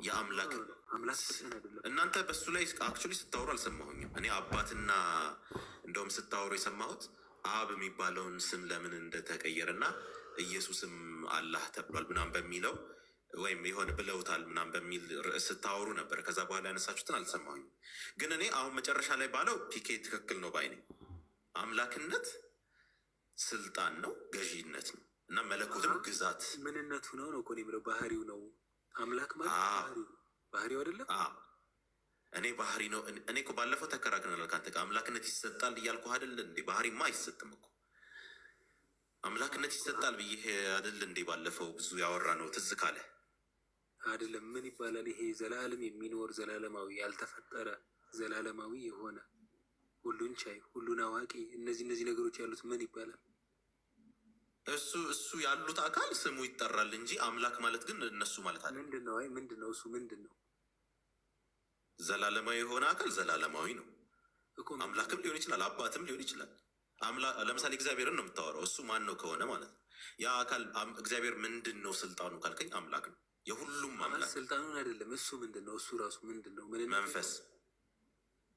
የአምላክ አምላክ ብቻ አይደለም። እናንተ በሱ ላይ አክቹዋሊ ስታወሩ አልሰማሁኝም። እኔ አባትና እንደውም ስታወሩ የሰማሁት አብ የሚባለውን ስም ለምን እንደተቀየረና ኢየሱስም አላህ ተብሏል ምናምን በሚለው ወይም የሆነ ብለውታል ምናምን በሚል ርዕስ ስታወሩ ነበር። ከዛ በኋላ ያነሳችሁትን አልሰማሁኝም። ግን እኔ አሁን መጨረሻ ላይ ባለው ፒኬ ትክክል ነው ባይ ነኝ። አምላክነት ስልጣን ነው፣ ገዢነት ነው እና መለኮትም ግዛት ምንነቱ ነው ነው እኮ ብለው ባህሪው ነው። አምላክ ማለት ባህሪው አይደለም። እኔ ባህሪ ነው። እኔ እኮ ባለፈው ተከራክረናል ከአንተ ጋር። አምላክነት ይሰጣል እያልኩ አይደል እንዴ? ባህሪማ አይሰጥም እኮ አምላክነት ይሰጣል ብዬ አይደል እንዴ? ባለፈው ብዙ ያወራ ነው ትዝ ካለ አይደለም። ምን ይባላል ይሄ? ዘላለም የሚኖር ዘላለማዊ፣ ያልተፈጠረ ዘላለማዊ የሆነ ሁሉን ቻይ፣ ሁሉን አዋቂ፣ እነዚህ ነገሮች ያሉት ምን ይባላል? እሱ ያሉት አካል ስሙ ይጠራል እንጂ አምላክ ማለት ግን እነሱ ማለት አለ። ምንድን ነው? አይ ምንድን ነው እሱ? ምንድን ነው? ዘላለማዊ የሆነ አካል ዘላለማዊ ነው። አምላክም ሊሆን ይችላል፣ አባትም ሊሆን ይችላል። ለምሳሌ እግዚአብሔርን ነው የምታወራው። እሱ ማን ነው ከሆነ ማለት ነው ያ አካል። እግዚአብሔር ምንድን ነው ስልጣኑ ካልከኝ አምላክ ነው፣ የሁሉም አምላክ። ስልጣኑን አይደለም፣ እሱ ምንድን ነው? እሱ ራሱ ምንድን ነው?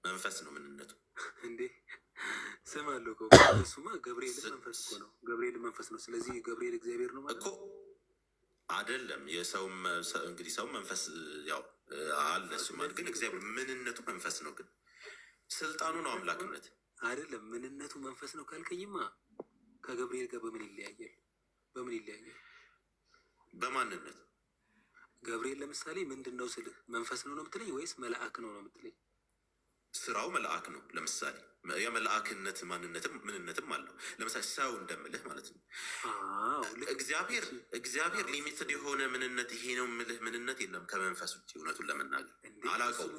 መንፈስ ነው ምንነቱ እንዴ? ስም አለው እኮ እሱማ። ገብርኤል መንፈስ እኮ ነው። ገብርኤል መንፈስ ነው። ስለዚህ ገብርኤል እግዚአብሔር ነው ማለት እኮ አይደለም። የሰውም እንግዲህ ሰው መንፈስ ያው አለ። እሱ ማለት ግን እግዚአብሔር ምንነቱ መንፈስ ነው። ግን ስልጣኑ ነው አምላክነት አይደለም። ምንነቱ መንፈስ ነው ካልከኝማ ከገብርኤል ጋር በምን ይለያያል? በምን ይለያያል? በማንነት ገብርኤል ለምሳሌ ምንድን ነው ስልህ መንፈስ ነው የምትለኝ ወይስ መልአክ ነው የምትለኝ? ስራው መልአክ ነው። ለምሳሌ የመልአክነት ማንነትም ምንነትም አለው። ለምሳሌ ሰው እንደምልህ ማለት ነው። እግዚአብሔር ሊሚትድ የሆነ ምንነት ይሄ ነው የምልህ ምንነት የለም ከመንፈስ ውጭ። እውነቱን ለመናገር አላውቀውም።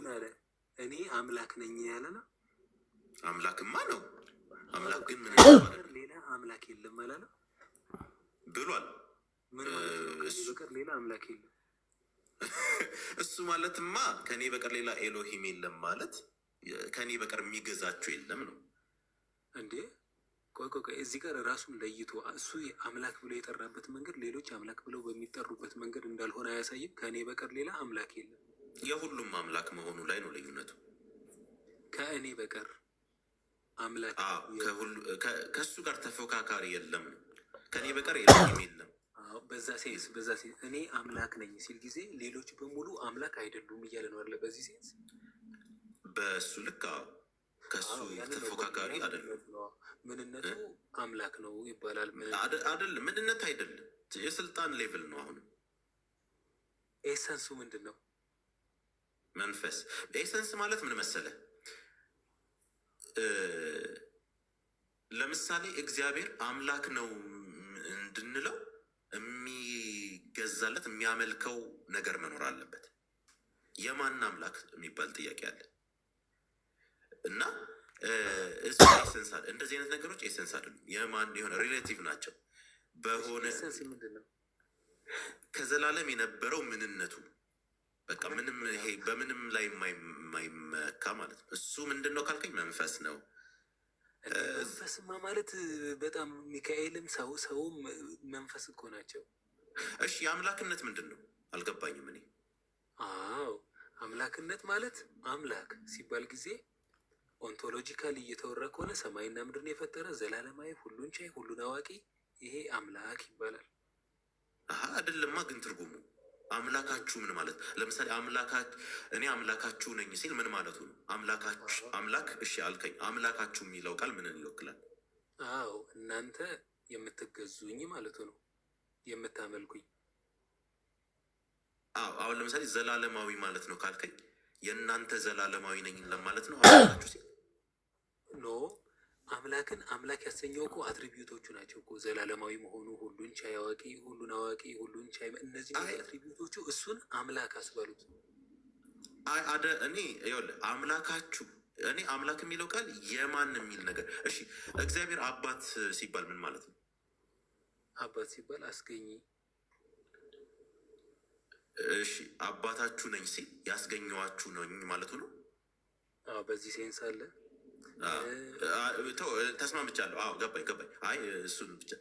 እኔ አምላክ ነኝ ያለ ነው። አምላክማ ነው። አምላክ ግን ምን ሌላ አምላክ የለም አላለም ብሏል። ምን ማለት በቀር ሌላ አምላክ የለም? እሱ ማለትማ ከኔ በቀር ሌላ ኤሎሂም የለም ማለት ከኔ በቀር የሚገዛቸው የለም ነው እንዴ? ቆይ እዚህ ጋር ራሱን ለይቶ እሱ አምላክ ብሎ የጠራበት መንገድ ሌሎች አምላክ ብለው በሚጠሩበት መንገድ እንዳልሆነ አያሳይም? ከእኔ በቀር ሌላ አምላክ የለም። የሁሉም አምላክ መሆኑ ላይ ነው ልዩነቱ። ከእኔ በቀር አምላክ ከእሱ ጋር ተፎካካሪ የለም ነው። ከእኔ በቀር ኤሎሂም የለም። በዛ ሴንስ እኔ አምላክ ነኝ ሲል ጊዜ ሌሎች በሙሉ አምላክ አይደሉም እያለ ነው አለ። በዚህ ሴንስ በእሱ ልክ ከሱ ተፎካካሪ አይደለም። ምንነቱ አምላክ ነው ይባላል። አይደለም፣ ምንነት አይደለም፣ የስልጣን ሌቭል ነው። አሁንም ኤሰንሱ ምንድን ነው? መንፈስ። ኤሰንስ ማለት ምን መሰለ? ለምሳሌ እግዚአብሔር አምላክ ነው እንድንለው የሚገዛለት የሚያመልከው ነገር መኖር አለበት። የማን አምላክ የሚባል ጥያቄ አለ እና ኤሰንስ አለ። እንደዚህ አይነት ነገሮች ኤሰንስ አይደሉም። የማን የሆነ ሪሌቲቭ ናቸው። በሆነ ከዘላለም የነበረው ምንነቱ በቃ ምንም ይሄ በምንም ላይ የማይመካ ማለት ነው። እሱ ምንድን ነው ካልከኝ መንፈስ ነው። መንፈስማ ማለት በጣም ሚካኤልም ሰውም መንፈስ እኮ ናቸው። እሺ የአምላክነት ምንድን ነው አልገባኝም እኔ። አዎ አምላክነት ማለት አምላክ ሲባል ጊዜ ኦንቶሎጂካል እየተወራ ከሆነ ሰማይና ምድርን የፈጠረ ዘላለማዊ፣ ሁሉን ቻይ፣ ሁሉን አዋቂ ይሄ አምላክ ይባላል። አይደለማ። ግን ትርጉሙ አምላካችሁ ምን ማለት? ለምሳሌ እኔ አምላካችሁ ነኝ ሲል ምን ማለቱ ነው? አምላክ እሺ አልከኝ። አምላካችሁ የሚለው ቃል ምንን ይወክላል? አዎ እናንተ የምትገዙኝ ማለቱ ነው፣ የምታመልኩኝ። አዎ አሁን ለምሳሌ ዘላለማዊ ማለት ነው ካልከኝ የእናንተ ዘላለማዊ ነኝ ለማለት ነው አምላካችሁ ሲል ኖ አምላክን አምላክ ያሰኘው እኮ አትሪቢዩቶቹ ናቸው እኮ ዘላለማዊ መሆኑ፣ ሁሉን ቻይ፣ አዋቂ፣ ሁሉን አዋቂ፣ ሁሉን ቻይ፣ እነዚህ አትሪቢዩቶቹ እሱን አምላክ አስባሉት። እኔ ይኸውልህ አምላካችሁ እኔ አምላክ የሚለው ቃል የማን የሚል ነገር። እሺ እግዚአብሔር አባት ሲባል ምን ማለት ነው? አባት ሲባል አስገኝ። እሺ አባታችሁ ነኝ ሲል ያስገኘዋችሁ ነኝ ማለቱ ነው። በዚህ ሴንስ አለ። ተስማምቻለሁ። አዎ ገባኝ። አይ እሱን ብቻ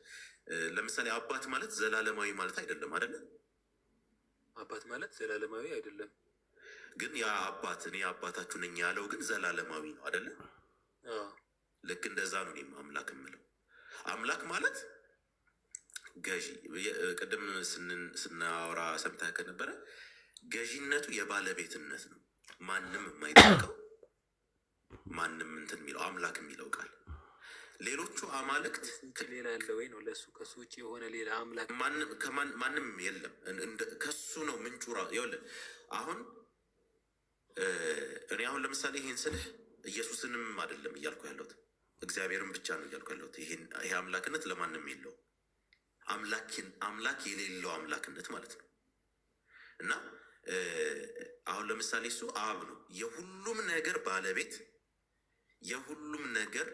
ለምሳሌ አባት ማለት ዘላለማዊ ማለት አይደለም አይደለ? አባት ማለት ዘላለማዊ አይደለም። ግን ያ አባት እኔ አባታችሁ ነኝ ያለው ግን ዘላለማዊ ነው አይደለ? ልክ እንደዛ ነው እኔም አምላክ የምለው። አምላክ ማለት ገዢ፣ ቅድም ስናወራ ሰምተህ ከነበረ ገዢነቱ የባለቤትነት ነው። ማንም የማይጠቀው ማንም እንትን የሚለው አምላክ የሚለው ቃል ሌሎቹ አማልክት ሌላ ያለ ወይ ነው? ለሱ ከሱ ውጭ የሆነ ሌላ አምላክ ማንም የለም። ከሱ ነው ምንጩ። ይኸውልህ አሁን እኔ አሁን ለምሳሌ ይሄን ስልህ ኢየሱስንም አይደለም እያልኩ ያለሁት እግዚአብሔርን ብቻ ነው እያልኩ ያለሁት። ይሄ አምላክነት ለማንም የለው። አምላክ የሌለው አምላክነት ማለት ነው። እና አሁን ለምሳሌ እሱ አብ ነው፣ የሁሉም ነገር ባለቤት፣ የሁሉም ነገር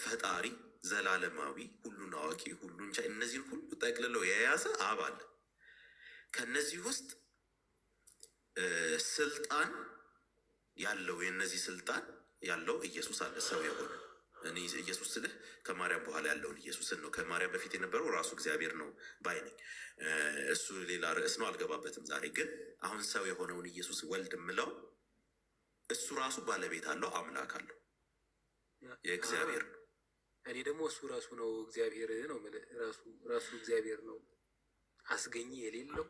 ፈጣሪ፣ ዘላለማዊ፣ ሁሉን አዋቂ፣ ሁሉን ቻይ፣ እነዚህን ሁሉ ጠቅልለው የያዘ አብ አለ። ከነዚህ ውስጥ ስልጣን ያለው የእነዚህ ስልጣን ያለው ኢየሱስ አለ፣ ሰው የሆነ እኔ ኢየሱስ ስልህ ከማርያም በኋላ ያለውን ኢየሱስን ነው። ከማርያም በፊት የነበረው ራሱ እግዚአብሔር ነው ባይ ነኝ። እሱ ሌላ ርዕስ ነው፣ አልገባበትም ዛሬ። ግን አሁን ሰው የሆነውን ኢየሱስ ወልድ የምለው እሱ ራሱ ባለቤት አለው፣ አምላክ አለው፣ የእግዚአብሔር ነው። እኔ ደግሞ እሱ ራሱ ነው እግዚአብሔር ነው። ራሱ እግዚአብሔር ነው፣ አስገኝ የሌለው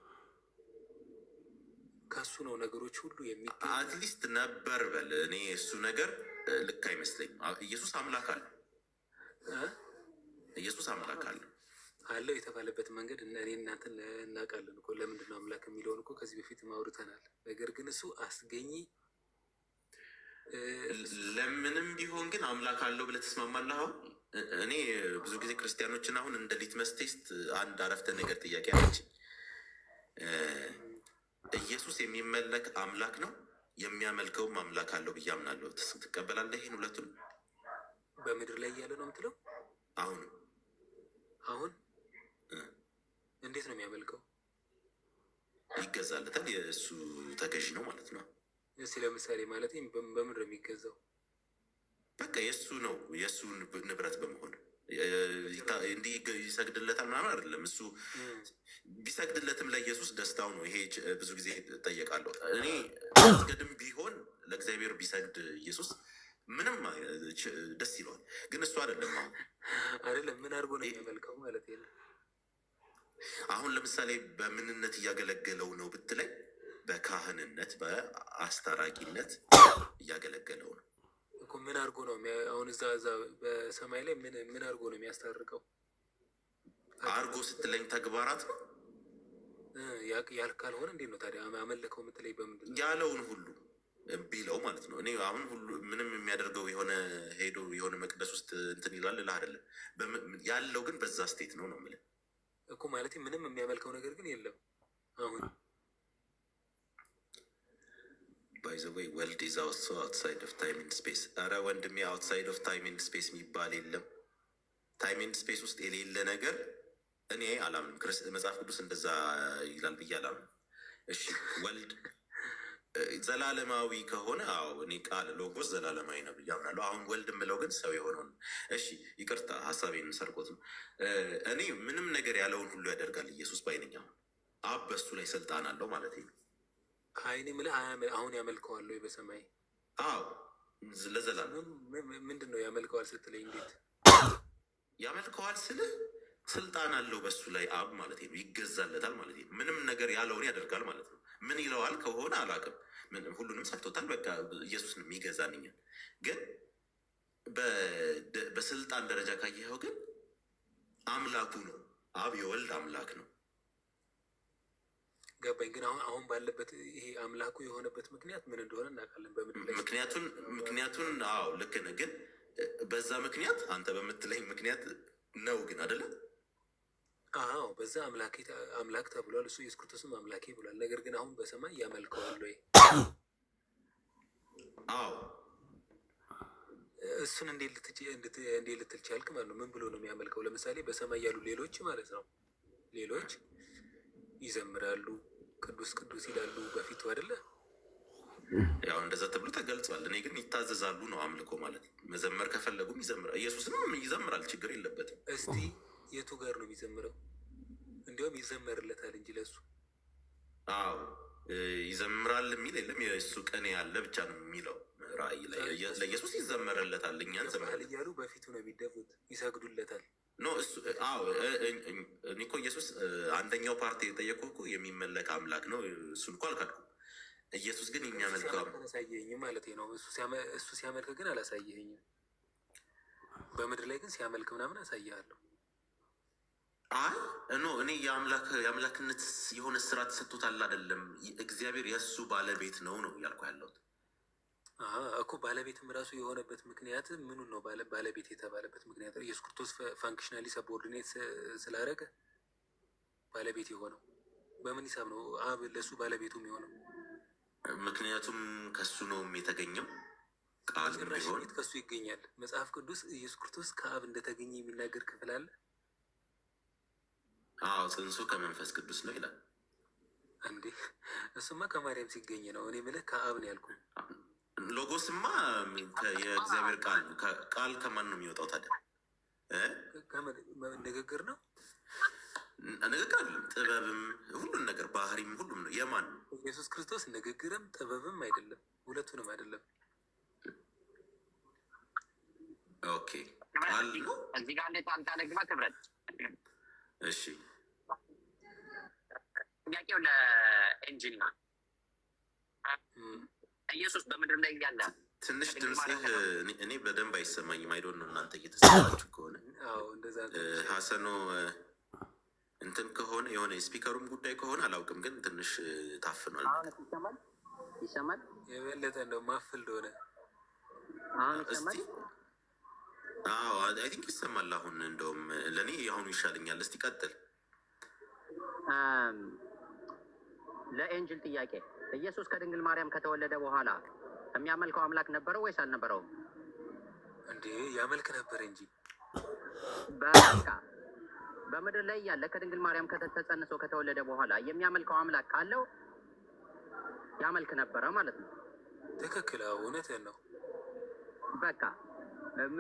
ከሱ ነው ነገሮች ሁሉ የሚገኝ። አትሊስት ነበር በል። እኔ እሱ ነገር ልክ አይመስለኝም። ኢየሱስ አምላክ አለ፣ ኢየሱስ አምላክ አለ አለው የተባለበት መንገድ እኔ እናንተን እናውቃለን እኮ። ለምንድን ነው አምላክ የሚለውን እኮ ከዚህ በፊት አውርተናል። ነገር ግን እሱ አስገኝ ለምንም ቢሆን ግን አምላክ አለው ብለህ ትስማማለህ? አሁን እኔ ብዙ ጊዜ ክርስቲያኖችን አሁን እንደ ሊትመስ ቴስት አንድ አረፍተ ነገር ጥያቄ አለች። ኢየሱስ የሚመለክ አምላክ ነው፣ የሚያመልከውም አምላክ አለው ብዬ አምናለሁ። ትቀበላለህ ይህን ሁለቱን? በምድር ላይ እያለ ነው የምትለው? አሁን እንዴት ነው የሚያመልከው? ይገዛለታል፣ የእሱ ተገዥ ነው ማለት ነው። እስኪ ለምሳሌ ማለት በምድር የሚገዛው በቃ የእሱ ነው፣ የእሱ ንብረት በመሆን እንዲህ ይሰግድለታል ምናምን አይደለም። እሱ ቢሰግድለትም ለኢየሱስ ደስታው ነው። ይሄ ብዙ ጊዜ እጠየቃለሁ እኔ። መስገድም ቢሆን ለእግዚአብሔር ቢሰግድ ኢየሱስ ምንም ደስ ይለዋል። ግን እሱ አይደለም አይደለም ምን አድርጎ ነው የሚያመልከው ማለት ነው። አሁን ለምሳሌ በምንነት እያገለገለው ነው ብትለኝ፣ በካህንነት በአስታራቂነት እያገለገለው ነው እኮ። ምን አድርጎ ነው አሁን እዛ በሰማይ ላይ ምን አድርጎ ነው የሚያስታርቀው? አድርጎ ስትለኝ ተግባራት ነው ካልሆነ እንዴት ነው ታዲያ አመለከው የምትለኝ? በምንድን ነው ያለውን ሁሉ ቢለው ማለት ነው። እኔ አሁን ሁሉ ምንም የሚያደርገው የሆነ ሄዶ የሆነ መቅደስ ውስጥ እንትን ይላል እልህ አይደለም። ያለው ግን በዛ ስቴት ነው ነው የምልህ እኮ። ማለት ምንም የሚያመልከው ነገር ግን የለም አሁን። ባይ ዘ ወይ ወልድ ኢዝ አልሶ አውትሳይድ ኦፍ ታይም ኤንድ ስፔስ። ኧረ ወንድሜ አውትሳይድ ኦፍ ታይም ኤንድ ስፔስ የሚባል የለም። ታይም ኤንድ ስፔስ ውስጥ የሌለ ነገር እኔ አላምንም። መጽሐፍ ቅዱስ እንደዛ ይላል ብዬ አላምንም። እሺ ወልድ ዘላለማዊ ከሆነ አዎ እኔ ቃል ሎጎስ ዘላለማዊ ነው ብዬ አምናለሁ። አሁን ወልድ የምለው ግን ሰው የሆነውን እሺ ይቅርታ ሀሳቤን ሰርቆት ነው። እኔ ምንም ነገር ያለውን ሁሉ ያደርጋል ኢየሱስ ባይነኛ። አብ በሱ ላይ ስልጣን አለው ማለት ነው። አይኔ ምልህ አሁን ያመልከዋለሁ በሰማይ? አዎ ለዘላለም። ምንድን ነው ያመልከዋል ስትለኝ እንዴት ያመልከዋል ስልህ ስልጣን አለው በሱ ላይ አብ ማለት ነው። ይገዛለታል ማለት ነው። ምንም ነገር ያለውን ያደርጋል ማለት ነው። ምን ይለዋል ከሆነ አላውቅም። ሁሉንም ሰጥቶታል። በቃ ኢየሱስ ነው የሚገዛንኛል። ግን በስልጣን ደረጃ ካየኸው ግን አምላኩ ነው። አብ የወልድ አምላክ ነው። ገባኝ። ግን አሁን ባለበት ይሄ አምላኩ የሆነበት ምክንያት ምን እንደሆነ እናውቃለን። በምድር ላይ ምክንያቱን አዎ ልክ ነህ። ግን በዛ ምክንያት አንተ በምትለኝ ምክንያት ነው ግን አይደለም። አዎ በዛ አምላክ ተብሏል። እሱ ኢየሱስ ክርስቶስም አምላኬ ብሏል። ነገር ግን አሁን በሰማይ ያመልከዋል ወይ? አዎ እሱን እንዴት ልትል ቻልክ ማለት ነው? ምን ብሎ ነው የሚያመልከው? ለምሳሌ በሰማይ ያሉ ሌሎች ማለት ነው፣ ሌሎች ይዘምራሉ፣ ቅዱስ ቅዱስ ይላሉ በፊቱ አይደለ? ያው እንደዛ ተብሎ ተገልጿል። እኔ ግን ይታዘዛሉ ነው አምልኮ ማለት። መዘመር ከፈለጉም ይዘምራል። ኢየሱስም ይዘምራል፣ ችግር የለበትም። እስቲ የቱ ጋር ነው የሚዘምረው? እንዲያውም ይዘመርለታል እንጂ ለሱ ይዘምራል የሚል የለም። የእሱ ቀን ያለ ብቻ ነው የሚለው ራእይ ላይ ለኢየሱስ ይዘመርለታል። እኛ እንዘምራለን እያሉ በፊቱ ነው የሚደፉት፣ ይሰግዱለታል። ኖ እሱ እኔ እኮ ኢየሱስ አንደኛው ፓርቲ የጠየቁህ እኮ የሚመለክ አምላክ ነው። እሱን እኮ አልካድኩም። ኢየሱስ ግን የሚያመልከው አላሳየኸኝም ማለት ነው። እሱ ሲያመልክ ግን አላሳየኸኝም። በምድር ላይ ግን ሲያመልክ ምናምን አሳይሃለሁ። አይ ኖ እኔ የአምላክነት የሆነ ስራ ተሰጥቶታል አይደለም። እግዚአብሔር የእሱ ባለቤት ነው እያልኩ ያለሁት እኮ። ባለቤትም ራሱ የሆነበት ምክንያት ምኑን ነው? ባለቤት የተባለበት ምክንያት ኢየሱስ ክርስቶስ ፋንክሽናሊ ሰቦርዲኔት ስላደረገ ባለቤት የሆነው በምን ሂሳብ ነው? አብ ለእሱ ባለቤቱ የሚሆነው ምክንያቱም ከሱ ነው የተገኘው። ቃል ቢሆን ከሱ ይገኛል። መጽሐፍ ቅዱስ ኢየሱስ ክርስቶስ ከአብ እንደተገኘ የሚናገር ክፍል አለ። አዎ ጽንሱ ከመንፈስ ቅዱስ ነው ይላል። እንዴ እሱማ ከማርያም ሲገኝ ነው። እኔ የምልህ ከአብ ነው ያልኩህ። ሎጎስማ የእግዚአብሔር ቃል ከማን ነው የሚወጣው ታዲያ? ንግግር ነው። ንግግር አይደለም፣ ጥበብም ሁሉን ነገር ባህሪም ሁሉም ነው። የማን ነው? ኢየሱስ ክርስቶስ ንግግርም ጥበብም አይደለም፣ ሁለቱንም አይደለም። ኦኬ ቃል ነው። እዚህ ጋር እንዴት አንተ ነግባ ትብረት። እሺ ጥያቄው ለኢንጂል ነው። ኢየሱስ በምድር ላይ እያለ ትንሽ ድምፅህ እኔ በደንብ አይሰማኝም። አይዶን ነው እናንተ እየተሰማችሁ ከሆነ ሀሰኖ እንትን ከሆነ የሆነ የስፒከሩም ጉዳይ ከሆነ አላውቅም፣ ግን ትንሽ ታፍኗል። ይሰማል። የበለጠ እንደው ማፍል እንደሆነ እስቲ አይ ቲንክ ይሰማል። አሁን እንደውም ለእኔ አሁኑ ይሻለኛል። እስቲ ቀጥል። ለኤንጅል ጥያቄ፣ ኢየሱስ ከድንግል ማርያም ከተወለደ በኋላ የሚያመልከው አምላክ ነበረው ወይስ አልነበረውም? እንዴ ያመልክ ነበር እንጂ። በቃ በምድር ላይ ያለ ከድንግል ማርያም ተጸንሶ ከተወለደ በኋላ የሚያመልከው አምላክ ካለው ያመልክ ነበረ ማለት ነው። ትክክል፣ እውነትህን ነው። በቃ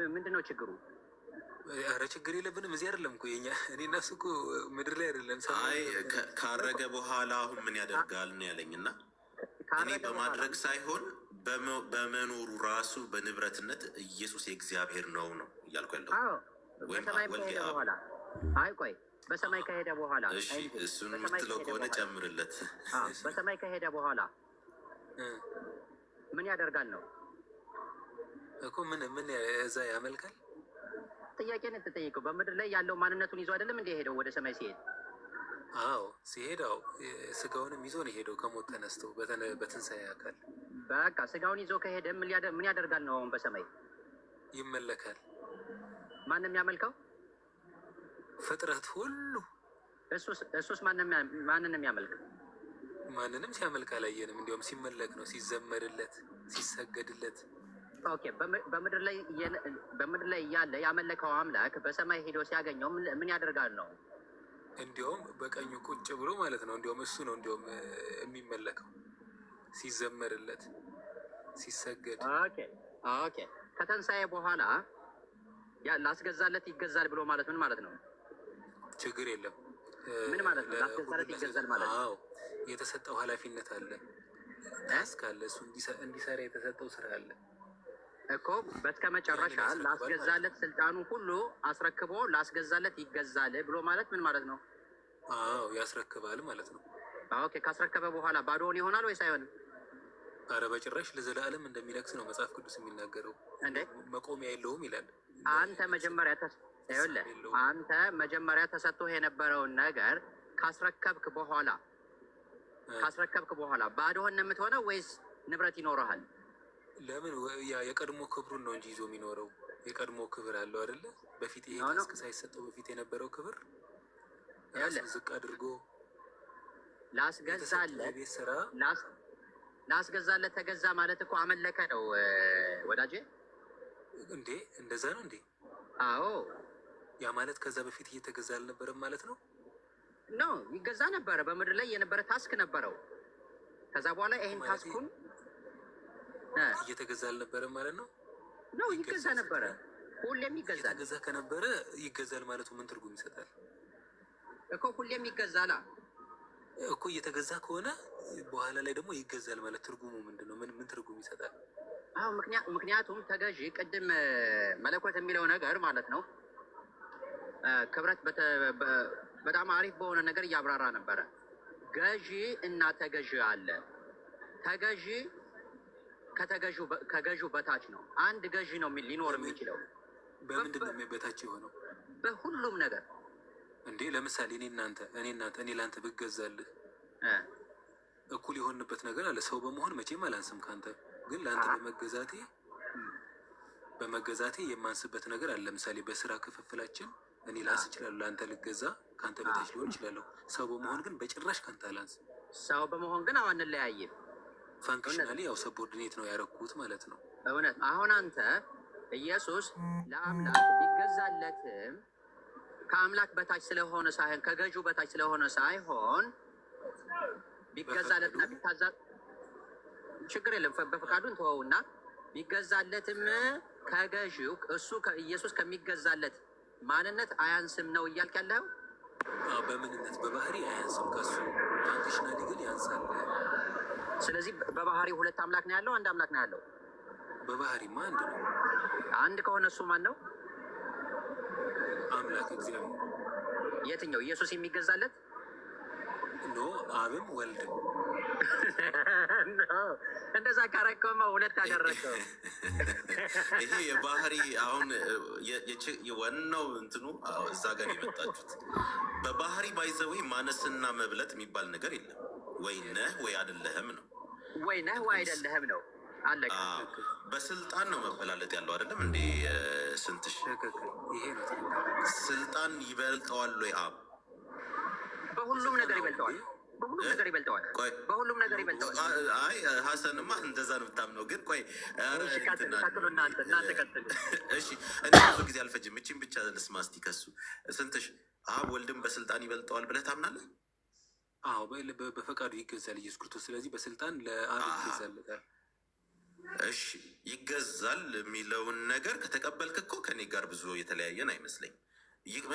ምንድን ነው ችግሩ? ኧረ ችግር የለብንም። እዚህ አይደለም እኮ የኛ እኔ እና እሱ እኮ ምድር ላይ አይደለም። አይ ካረገ በኋላ አሁን ምን ያደርጋል ነው ያለኝ። እና እኔ በማድረግ ሳይሆን በመኖሩ ራሱ በንብረትነት ኢየሱስ የእግዚአብሔር ነው እያልኩ ያለው። በሰማይ ከሄደ በኋላ አይ ቆይ በሰማይ ከሄደ በኋላ እሺ፣ እሱን የምትለው ከሆነ ጨምርለት። በሰማይ ከሄደ በኋላ ምን ያደርጋል ነው እኮ። ምን እዛ ያመልካል? ጥያቄ ነው የተጠየቀው። በምድር ላይ ያለው ማንነቱን ይዞ አይደለም እንደ ሄደው ወደ ሰማይ ሲሄድ? አዎ ሲሄድ ስጋውንም ይዞ ነው ሄደው ከሞት ተነስቶ በትንሣኤ አካል። በቃ ስጋውን ይዞ ከሄደ ምን ያደርጋል ነው? አሁን በሰማይ ይመለካል። ማንም ያመልከው ፍጥረት ሁሉ። እሱስ ማንንም ያመልክ? ማንንም ሲያመልክ አላየንም። እንዲሁም ሲመለክ ነው፣ ሲዘመርለት፣ ሲሰገድለት። ኦኬ በምድር ላይ ያለ ያመለከው አምላክ በሰማይ ሄዶ ሲያገኘው ምን ያደርጋል ነው? እንዲሁም በቀኙ ቁጭ ብሎ ማለት ነው። እንዲሁም እሱ ነው እንዲሁም የሚመለከው፣ ሲዘመርለት፣ ሲሰገድ። ኦኬ ከተንሳኤ በኋላ ላስገዛለት ይገዛል ብሎ ማለት ምን ማለት ነው? ችግር የለም። ምን ማለት ነው? ላስገዛለት ይገዛል ማለት ነው። የተሰጠው ኃላፊነት አለ፣ ታስክ አለ። እሱ እንዲሰራ የተሰጠው ስራ አለ እኮ። በስከ መጨረሻ ላስገዛለት ስልጣኑ ሁሉ አስረክቦ ላስገዛለት ይገዛል ብሎ ማለት ምን ማለት ነው? ያስረክባል ማለት ነው። ኦኬ ካስረከበ በኋላ ባዶውን ይሆናል ወይስ አይሆንም? አረ በጭራሽ ለዘላለም እንደሚነግስ ነው መጽሐፍ ቅዱስ የሚናገረው። እንዴ መቆሚያ የለውም ይላል። አንተ መጀመሪያ ተሰጥቶህ የነበረውን ነገር ካስረከብክ በኋላ ባዶህን ነው የምትሆነው ወይስ ንብረት ይኖረሃል? ለምን የቀድሞ ክብሩን ነው እንጂ ይዞ የሚኖረው። የቀድሞ ክብር አለው አይደለ? በፊት ይሄ ታስክ ሳይሰጠው በፊት የነበረው ክብር ዝቅ አድርጎ ላስገዛለት ተገዛ ማለት እኮ አመለከ ነው ወዳጄ። እንዴ እንደዛ ነው እንዴ? አዎ ያ ማለት ከዛ በፊት እየተገዛ አልነበረም ማለት ነው? ነው ይገዛ ነበረ። በምድር ላይ የነበረ ታስክ ነበረው። ከዛ በኋላ ይሄን ታስኩን እየተገዛ አልነበረም ማለት ነው? ነው ይገዛ ነበረ። ሁሌም ይገዛል። ይገዛ ከነበረ ይገዛል ማለቱ ምን ትርጉም ይሰጣል እኮ? ሁሌም ይገዛላ። እኮ እየተገዛ ከሆነ በኋላ ላይ ደግሞ ይገዛል ማለት ትርጉሙ ምንድን ነው? ምን ትርጉም ይሰጣል? አዎ ምክንያቱም ተገዢ ቅድም መለኮት የሚለው ነገር ማለት ነው ክብረት በጣም አሪፍ በሆነ ነገር እያብራራ ነበረ። ገዢ እና ተገዢ አለ። ተገዢ ከገዢው በታች ነው። አንድ ገዢ ነው ሊኖር የሚችለው። በምንድን ነው በታች የሆነው? በሁሉም ነገር እንዴ። ለምሳሌ እኔ ለአንተ ብገዛልህ እኩል የሆንበት ነገር አለ። ሰው በመሆን መቼም አላንስም ካንተ። ግን ለአንተ በመገዛቴ የማንስበት ነገር አለ። ለምሳሌ በስራ ክፍፍላችን እኔ ላንስ እችላለሁ፣ ለአንተ ልገዛ፣ ከአንተ በታች ሊሆን እችላለሁ። ሰው በመሆን ግን በጭራሽ ካንተ አላንስም። ሰው በመሆን ግን አሁን እንለያይም። ፋንክሽናሊ ያው ሰቦርዲኔት ነው ያረኩት ማለት ነው። እውነት። አሁን አንተ ኢየሱስ ለአምላክ ቢገዛለትም ከአምላክ በታች ስለሆነ ሳይሆን ከገዢው በታች ስለሆነ ሳይሆን ቢገዛለትና ቢታዛ ችግር የለም። በፈቃዱ እንተወውና ቢገዛለትም ከገዢው እሱ ኢየሱስ ከሚገዛለት ማንነት አያንስም ነው እያልክ ያለው? በምንነት በባህሪ አያንስም ከሱ፣ ፋንክሽናሊ ግን ያንሳል። ስለዚህ በባህሪ ሁለት አምላክ ነው ያለው? አንድ አምላክ ነው ያለው? በባህሪማ አንድ ነው። አንድ ከሆነ እሱ ማን ነው? አምላክ እግዚአብሔር። የትኛው? ኢየሱስ የሚገዛለት ኖ አብም ወልድም። እንደዛ ካረከማ ሁለት አደረከው። ይሄ የባህሪ አሁን ዋናው እንትኑ እዛ ጋር የመጣችሁት በባህሪ ባይዘወይ ማነስና መብለጥ የሚባል ነገር የለም። ወይ ነህ ወይ አይደለህም ነው። ወይ ነህ ወይ አይደለህም ነው። አለቀ። በስልጣን ነው መበላለጥ ያለው አይደለም እንዴ? ስንትሽ ይሄ ነው ስልጣን ይበልጠዋል ወይ? አብ በሁሉም ነገር ይበልጠዋል። በሁሉም ነገር ይበልጠዋል። በሁሉም ነገር ይበልጠዋል። አይ ሀሰንማ እንደዛ ነው የምታምነው። ግን ቆይ እናንተ ቀጥሉ። እሺ እኔ ብዙ ጊዜ አልፈጅም። እቺን ብቻ ልስማ እስቲ ከሱ ስንትሽ አብ ወልድም በስልጣን ይበልጠዋል ብለህ ታምናለህ? አዎ በፈቃዱ ይገዛል ኢየሱስ ክርስቶስ። ስለዚህ በስልጣን ለአብ ይገዛለታል። እሺ ይገዛል የሚለውን ነገር ከተቀበልክ እኮ ከኔ ጋር ብዙ የተለያየን አይመስለኝ።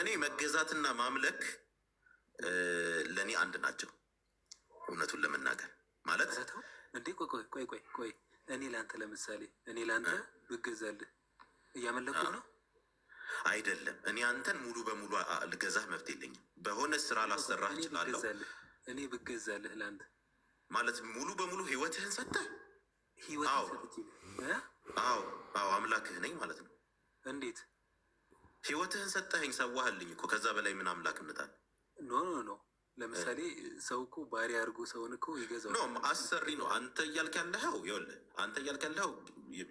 እኔ መገዛትና ማምለክ ለእኔ አንድ ናቸው። እውነቱን ለመናገር ማለት እንዴ ቆይ እኔ ለአንተ ለምሳሌ እኔ ለአንተ ብገዛልህ እያመለኩ ነው አይደለም። እኔ አንተን ሙሉ በሙሉ ልገዛህ መብት የለኝም። በሆነ ስራ ላሰራህ እችላለሁ። እኔ ብገዛልህ ለአንተ ማለት ሙሉ በሙሉ ህይወትህን ሰጠህ። አዎ አምላክህ ነኝ ማለት ነው። እንዴት ህይወትህን ሰጠኸኝ? ሰዋህልኝ እኮ ከዛ በላይ ምን አምላክነት አለ? ኖ ለምሳሌ ሰው እኮ ባሪያ አድርጎ ሰውን እኮ ይገዛው ነው። አሰሪ ነው አንተ እያልክ ያለኸው። ይኸውልህ አንተ እያልክ ያለኸው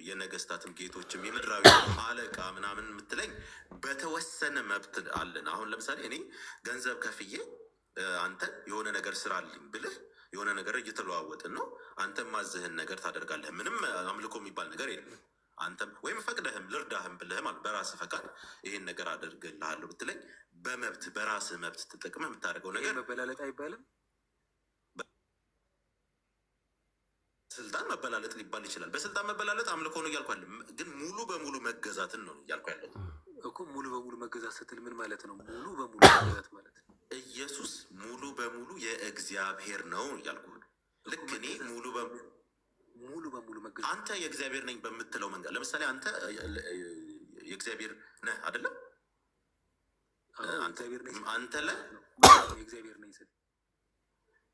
የነገስታትም ጌቶችም የምድራዊ አለቃ ምናምን የምትለኝ በተወሰነ መብት አለን። አሁን ለምሳሌ እኔ ገንዘብ ከፍዬ አንተ የሆነ ነገር ስራልኝ ብልህ የሆነ ነገር እየተለዋወጥን ነው። አንተም ማዝህን ነገር ታደርጋለህ። ምንም አምልኮ የሚባል ነገር የለም። አንተም ወይም ፈቅደህም ልርዳህም ብልህም በራስህ ፈቃድ ይሄን ነገር አደርግልሃለሁ ብትለኝ በመብት በራስህ መብት ተጠቅመህ የምታደርገው ነገር መበላለጥ አይባልም። ስልጣን መበላለጥ ሊባል ይችላል። በስልጣን መበላለጥ አምልኮ ነው እያልኩ አለ። ግን ሙሉ በሙሉ መገዛትን ነው እያልኩ ያለው እኮ። ሙሉ በሙሉ መገዛት ስትል ምን ማለት ነው? ሙሉ በሙሉ መገዛት ማለት ኢየሱስ ሙሉ በሙሉ የእግዚአብሔር ነው እያልኩ ነው። ልክ እኔ ሙሉ በሙሉ መገዛት አንተ የእግዚአብሔር ነኝ በምትለው መንገድ ለምሳሌ አንተ የእግዚአብሔር ነህ አይደለም? አንተ የእግዚአብሔር ነኝ ስል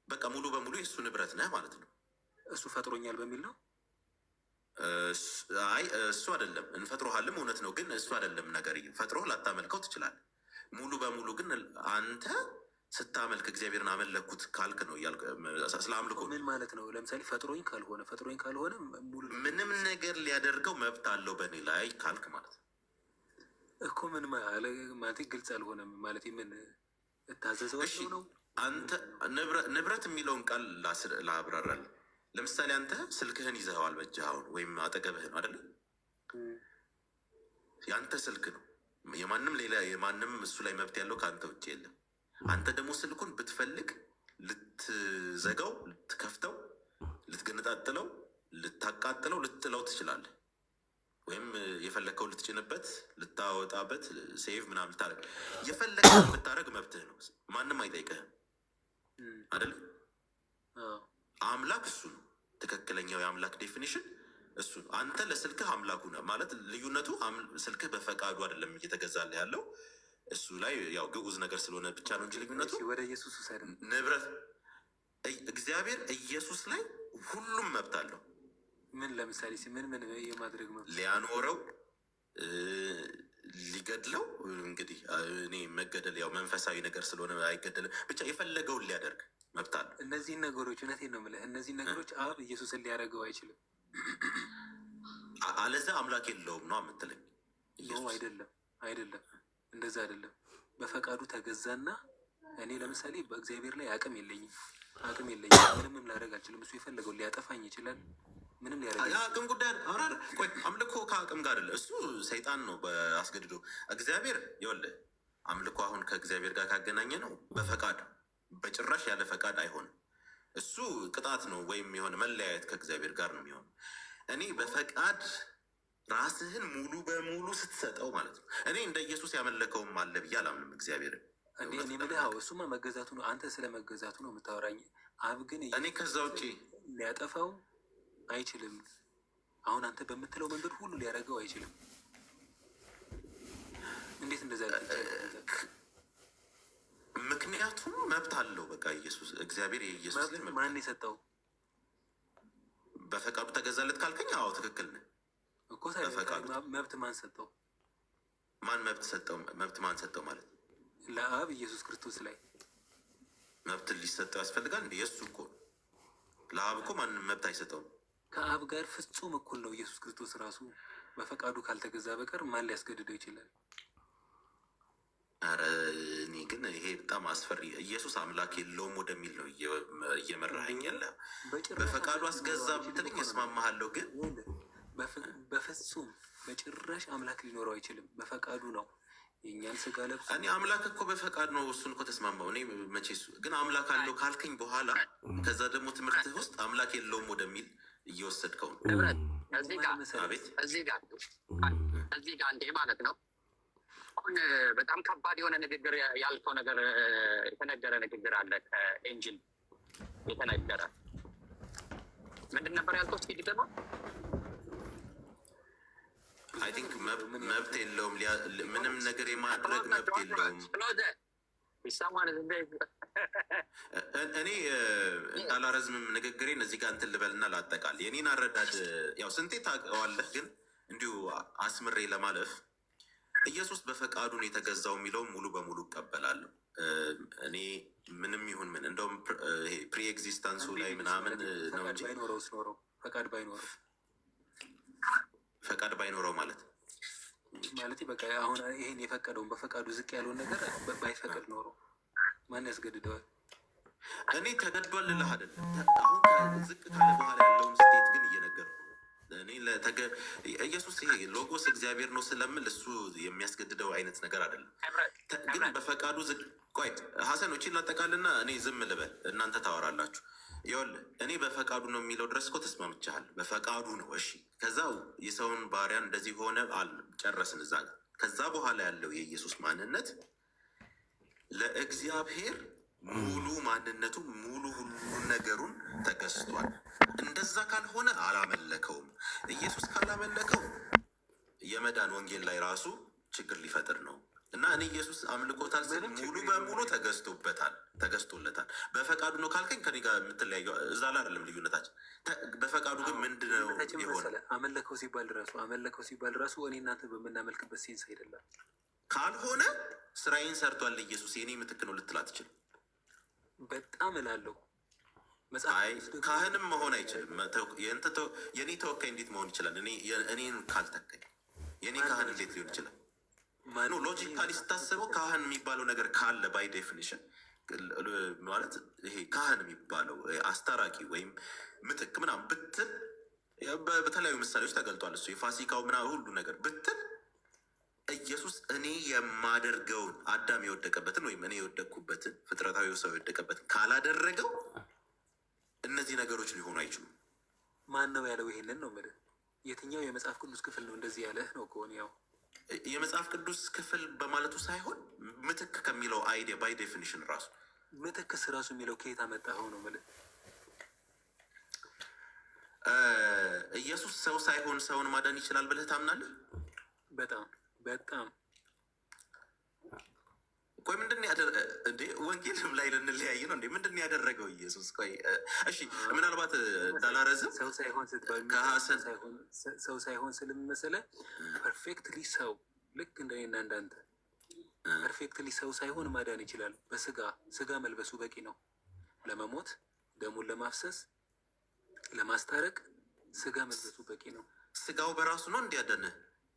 በቃ ሙሉ በሙሉ የእሱ ንብረት ነህ ማለት ነው። እሱ ፈጥሮኛል በሚል ነው። አይ እሱ አይደለም። እንፈጥሮሃልም እውነት ነው። ግን እሱ አይደለም ነገር ፈጥሮ ላታመልከው ትችላለህ። ሙሉ በሙሉ ግን አንተ ስታመልክ እግዚአብሔርን አመለኩት ካልክ ነው እያልክ ስለ አምልኮ ምን ማለት ነው? ለምሳሌ ፈጥሮኝ ካልሆነ ሙሉ ምንም ነገር ሊያደርገው መብት አለው በእኔ ላይ ካልክ ማለት ነው እኮ። ምን ማለት ግልጽ አልሆነም ማለት ምን እታዘዘዋለሁ ነው? አንተ ንብረት የሚለውን ቃል ላብራራል። ለምሳሌ አንተ ስልክህን ይዘኸዋል በእጅህ አሁን ወይም አጠገብህ ነው አይደለ? የአንተ ስልክ ነው። የማንም እሱ ላይ መብት ያለው ከአንተ ውጭ የለም። አንተ ደግሞ ስልኩን ብትፈልግ ልትዘጋው፣ ልትከፍተው፣ ልትገነጣጥለው፣ ልታቃጥለው፣ ልትጥለው ትችላለህ። ወይም የፈለግከው ልትጭንበት፣ ልታወጣበት፣ ሴቭ ምናምን ልታደርግ የፈለግከው ብታደርግ መብትህ ነው። ማንም አይጠይቅህም። አይደለም? አምላክ እሱ ነው። ትክክለኛው የአምላክ ዴፊኒሽን እሱ ነው። አንተ ለስልክህ አምላኩ ነው ማለት ልዩነቱ ስልክህ በፈቃዱ አይደለም እየተገዛልህ ያለው እሱ ላይ ያው ግዑዝ ነገር ስለሆነ ብቻ ነው እንጂ ልዩነቱ ወደ ኢየሱስ ንብረት እግዚአብሔር ኢየሱስ ላይ ሁሉም መብት አለው። ምን ለምሳሌ ምን የማድረግ መብት ሊያኖረው ሊገድለው እንግዲህ እኔ መገደል ያው መንፈሳዊ ነገር ስለሆነ አይገደልም። ብቻ የፈለገውን ሊያደርግ መብት አለው። እነዚህን ነገሮች እውነቴን ነው የምልህ፣ እነዚህን ነገሮች አብ ኢየሱስን ሊያደርገው አይችልም። አለዛ አምላክ የለውም ነው የምትለኝ? አይደለም፣ እንደዛ አይደለም። በፈቃዱ ተገዛና እኔ ለምሳሌ በእግዚአብሔር ላይ አቅም የለኝም፣ ምንም ላደርግ አልችልም። እሱ የፈለገውን ሊያጠፋኝ ይችላል። ምንም የአቅም ጉዳይ ቆይ፣ አምልኮ ከአቅም ጋር አይደለ። እሱ ሰይጣን ነው በአስገድዶ። እግዚአብሔር ይኸውልህ፣ አምልኮ አሁን ከእግዚአብሔር ጋር ካገናኘ ነው በፈቃድ በጭራሽ ያለ ፈቃድ አይሆንም። እሱ ቅጣት ነው ወይም የሆነ መለያየት ከእግዚአብሔር ጋር ነው የሚሆነው። እኔ በፈቃድ ራስህን ሙሉ በሙሉ ስትሰጠው ማለት ነው። እኔ እንደ ኢየሱስ ያመለከውም አለ ብዬ አላምንም እግዚአብሔርን። እኔ የምልህ እሱማ መገዛቱ ነው። አንተ ስለ መገዛቱ ነው የምታወራኝ። አብ ግን እኔ ከዛ ውጭ ሊያጠፋው አይችልም። አሁን አንተ በምትለው መንገድ ሁሉ ሊያደርገው አይችልም። እንዴት እንደዛ? ምክንያቱም መብት አለው። በቃ ኢየሱስ እግዚአብሔር የኢየሱስ ማን የሰጠው? በፈቃዱ ተገዛለት ካልከኝ አዎ ትክክል ነህ እኮ። መብት ማን ሰጠው? ማን መብት ሰጠው? መብት ማን ሰጠው ማለት ለአብ ኢየሱስ ክርስቶስ ላይ መብት ሊሰጠው ያስፈልጋል እንዴ? የእሱ እኮ ለአብ እኮ ማንም መብት አይሰጠውም። ከአብ ጋር ፍጹም እኩል ነው ኢየሱስ ክርስቶስ ራሱ። በፈቃዱ ካልተገዛ በቀር ማን ሊያስገድደው ይችላል? ኧረ እኔ ግን ይሄ በጣም አስፈሪ። ኢየሱስ አምላክ የለውም ወደሚል ነው እየመራኸኝ ያለ። በፈቃዱ አስገዛ ብትለኝ እስማማሃለሁ፣ ግን በፍጹም በጭራሽ አምላክ ሊኖረው አይችልም። በፈቃዱ ነው የእኛን ስጋ ለብሶ። እኔ አምላክ እኮ በፈቃድ ነው፣ እሱን እኮ ተስማማው። እኔ መቼ እሱ ግን አምላክ አለው ካልከኝ በኋላ ከዛ ደግሞ ትምህርትህ ውስጥ አምላክ የለውም ወደሚል እየወሰድከው ነው። እዚህ ጋር እንዴ ማለት ነው። አሁን በጣም ከባድ የሆነ ንግግር ያልከው ነገር የተነገረ ንግግር አለ። ከኤንጅል የተነገረ ምንድን ነበር ያልከው? እስኪ ደግሞ አይ ቲንክ መብት የለውም፣ ምንም ነገር የማድረግ መብት የለውም። እኔ እንዳላረዝምም ንግግሬን እዚህ ጋር እንትን ልበልና ላጠቃል። የኔን አረዳድ ያው ስንቴ ታውቀዋለህ፣ ግን እንዲሁ አስምሬ ለማለፍ ኢየሱስ በፈቃዱን የተገዛው የሚለውም ሙሉ በሙሉ እቀበላለሁ። እኔ ምንም ይሁን ምን እንደውም ፕሪ ኤግዚስተንሱ ላይ ምናምን ነው እንጂ ፈቃድ ባይኖረው ማለት በቃ አሁን ይሄን የፈቀደውን በፈቃዱ ዝቅ ያለውን ነገር ባይፈቅድ ኖሮ ማን ያስገድደዋል? እኔ ተገድዷል ልልህ አይደለም። አሁን ዝቅ ካለ በኋላ ያለውን ስቴት ግን እየነገርኩ እኔ ኢየሱስ ይሄ ሎጎስ እግዚአብሔር ነው ስለምል እሱ የሚያስገድደው አይነት ነገር አይደለም። ግን በፈቃዱ ዝቅ ቆይ ሀሰኖችን ላጠቃልና እኔ ዝም ልበል፣ እናንተ ታወራላችሁ። ይኸውልህ እኔ በፈቃዱ ነው የሚለው ድረስ እኮ ተስማምቻለሁ። በፈቃዱ ነው እሺ። ከዛ የሰውን ባሪያን እንደዚህ ሆነ ጨረስን እዛ ጋር። ከዛ በኋላ ያለው የኢየሱስ ማንነት ለእግዚአብሔር ሙሉ ማንነቱ ሙሉ ሁሉን ነገሩን ተገዝቷል። እንደዛ ካልሆነ አላመለከውም። ኢየሱስ ካላመለከው የመዳን ወንጌል ላይ ራሱ ችግር ሊፈጥር ነው። እና እኔ ኢየሱስ አምልኮታል ስል ሙሉ በሙሉ ተገዝቶለታል። በፈቃዱ ነው ካልከኝ ከኔ ጋር የምትለያየው እዛ ላይ አይደለም ልዩነታችን። በፈቃዱ ግን ምንድነው የሆነ? አመለከው ሲባል ራሱ እኔ እናንተ በምናመልክበት ሴንስ አይደለም። ካልሆነ ስራዬን ሰርቷል ኢየሱስ የኔ ምትክ ነው ልትል አትችልም። በጣም እላለሁ። ካህንም መሆን አይችልም። የኔ ተወካይ እንዴት መሆን ይችላል? እኔን ካልተካኝ የኔ ካህን እንዴት ሊሆን ይችላል? ሎጂካሊ ስታስበው ካህን የሚባለው ነገር ካለ ባይ ዴፊኒሽን ማለት ይሄ ካህን የሚባለው አስታራቂ ወይም ምትክ ምናምን ብትል በተለያዩ ምሳሌዎች ተገልጧል። እሱ የፋሲካው ምናምን ሁሉ ነገር ብትል ኢየሱስ እኔ የማደርገውን አዳም የወደቀበትን ወይም እኔ የወደቅኩበትን ፍጥረታዊ ሰው የወደቀበትን ካላደረገው እነዚህ ነገሮች ሊሆኑ አይችሉም። ማን ነው ያለው? ይሄንን ነው የምልህ። የትኛው የመጽሐፍ ቅዱስ ክፍል ነው እንደዚህ ያለህ ነው ከሆነ ያው የመጽሐፍ ቅዱስ ክፍል በማለቱ ሳይሆን ምትክ ከሚለው አይዲያ ባይ ዴፊኒሽን ራሱ መተከስ ራሱ የሚለው ከየት አመጣኸው ነው የምልህ። ኢየሱስ ሰው ሳይሆን ሰውን ማዳን ይችላል ብለህ ታምናለህ? በጣም በጣም። ቆይ ምንድን እንዴ? ወንጌልም ላይ ልንለያይ ነው እንዴ? ምንድን ያደረገው ኢየሱስ? ቆይ እሺ፣ ምናልባት እንዳላረዝም ሰው ሳይሆን ስትባል ሰው ሳይሆን ስለሚመስለ ፐርፌክትሊ ሰው ልክ እንደኔና እንዳንተ ፐርፌክትሊ ሰው ሳይሆን ማዳን ይችላል። ስጋ መልበሱ በቂ ነው ለመሞት፣ ደሙን ለማፍሰስ፣ ለማስታረቅ ስጋ መልበሱ በቂ ነው። ስጋው በራሱ ነው እንዲያደነ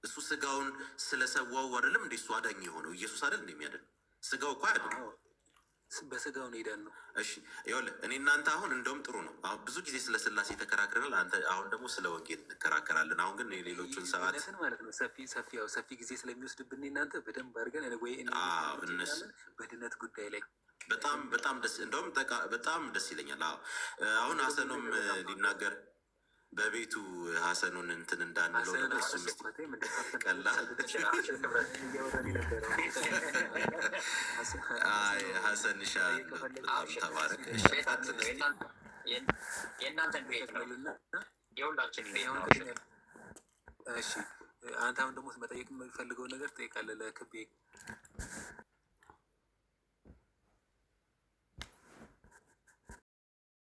እሱ ስጋውን ስለሰዋው አይደለም እንዴ? እሱ አዳኝ የሆነው ኢየሱስ አይደል እንደሚያደን? ስጋው እኮ አይደለም፣ በስጋው ነው ሄዳን ነው። እሺ ይኸውልህ፣ እኔ እናንተ አሁን እንደውም ጥሩ ነው። አሁን ብዙ ጊዜ ስለ ስላሴ ተከራክረናል። አንተ አሁን ደግሞ ስለ ወንጌል እንከራከራለን። አሁን ግን የሌሎቹን ሰዓት ማለት ነው ሰፊ ጊዜ ስለሚወስድብን እናንተ በደንብ አድርገን ወይ በድነት ጉዳይ ላይ በጣም ደስ እንደውም በጣም ደስ ይለኛል። አሁን ሀሰኑም ሊናገር በቤቱ ሀሰኑን እንትን እንዳንለው እሱ ሀሰን ሻ ተባረክ። የእናንተን ቤት ነው የሁላችን ቤት ነው። እሺ አንተ አሁን ደግሞ መጠየቅ የምፈልገውን ነገር ትጠይቃለህ ለክቤ